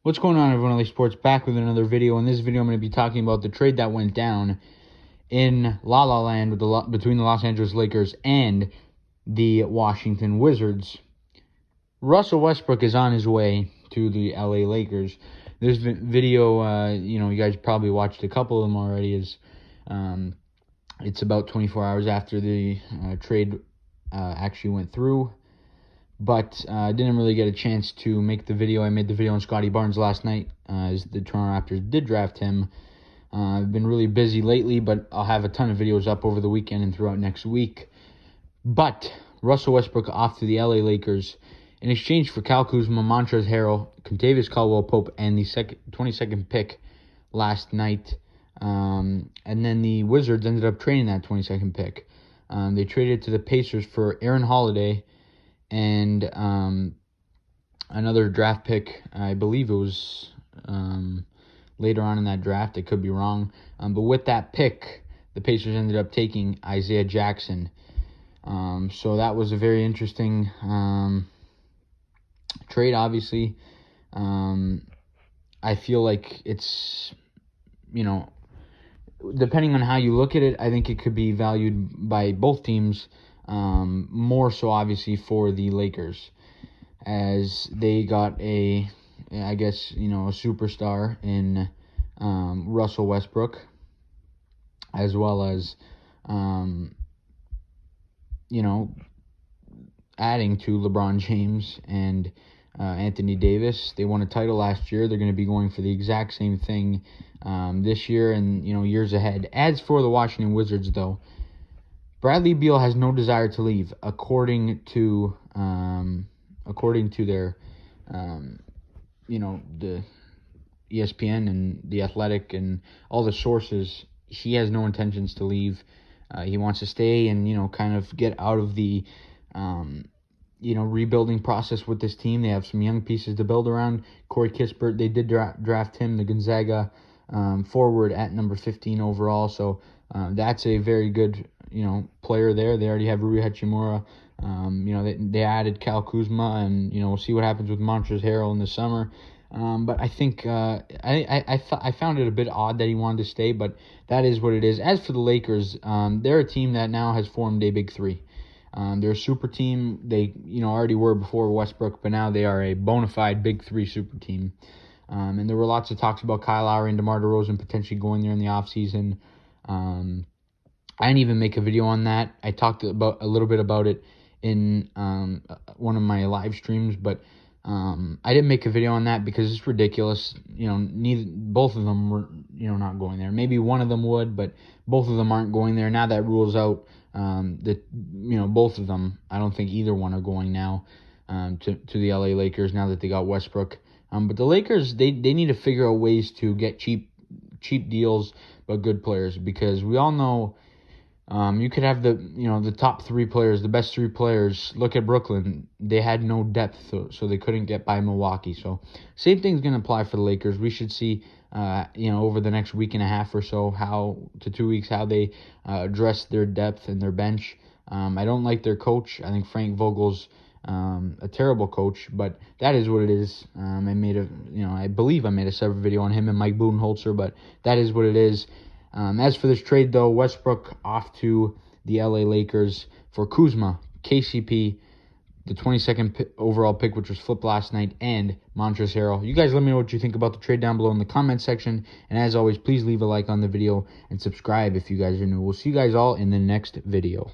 What's going on, everyone? LA Sports back with another video. In this video, I'm going to be talking about the trade that went down in La La Land between the Los Angeles Lakers and the Washington Wizards. Russell Westbrook is on his way to the LA Lakers. This video, you guys probably watched a couple of them already. It's about 24 hours after the trade actually went through. But I didn't really get a chance to make the video. I made the video on Scotty Barnes last night as the Toronto Raptors did draft him. I've been really busy lately, but I'll have a ton of videos up over the weekend and throughout next week. But Russell Westbrook off to the LA Lakers in exchange for Kyle Kuzma, Montrezl Harrell, Kentavious Caldwell-Pope, and the 22nd pick last night. And then the Wizards ended up trading that 22nd pick. They traded to the Pacers for Aaron Holiday and another draft pick. I believe it was later on in that draft. I could be wrong. But with that pick, the Pacers ended up taking Isaiah Jackson. So that was a very interesting trade, obviously. I feel like it's, depending on how you look at it, I think it could be valued by both teams. More so obviously for the Lakers, as they got a superstar in Russell Westbrook, as well as adding to LeBron James and Anthony Davis. They won a title last year. They're going to be going for the exact same thing this year and years ahead. As for the Washington Wizards, though, Bradley Beal has no desire to leave, according to their, the ESPN and the Athletic and all the sources. He has no intentions to leave. He wants to stay and kind of get out of the rebuilding process with this team. They have some young pieces to build around. Corey Kispert, they did draft him, the Gonzaga forward, at number 15 overall. So that's a very good player there. They already have Rui Hachimura. They added Kyle Kuzma, and we'll see what happens with Montrezl Harrell in the summer. But I think I found it a bit odd that he wanted to stay, but that is what it is. As for the Lakers, they're a team that now has formed a big three. They're a super team. They already were before Westbrook, but now they are a bona fide big three super team. And there were lots of talks about Kyle Lowry and DeMar DeRozan potentially going there in the offseason. I didn't even make a video on that. I talked a little bit about it in one of my live streams, but I didn't make a video on that because it's ridiculous. Both of them were not going there. Maybe one of them would, but both of them aren't going there. Now that rules out both of them. I don't think either one are going now to the LA Lakers now that they got Westbrook. But the Lakers, they need to figure out ways to get cheap deals but good players, because we all know you could have the top three players, the best three players. Look at Brooklyn. They had no depth, so they couldn't get by Milwaukee. So same thing's going to apply for the Lakers. We should see over the next week and a half or so, 2 weeks, how they address their depth and their bench. I don't like their coach. I think Frank Vogel's a terrible coach, but that is what it is. I believe I made a separate video on him and Mike Budenholzer, but that is what it is. As for this trade, though, Westbrook off to the LA Lakers for Kuzma, KCP, the 22nd overall pick, which was flipped last night, and Montrezl Harrell. You guys let me know what you think about the trade down below in the comment section. And as always, please leave a like on the video and subscribe if you guys are new. We'll see you guys all in the next video.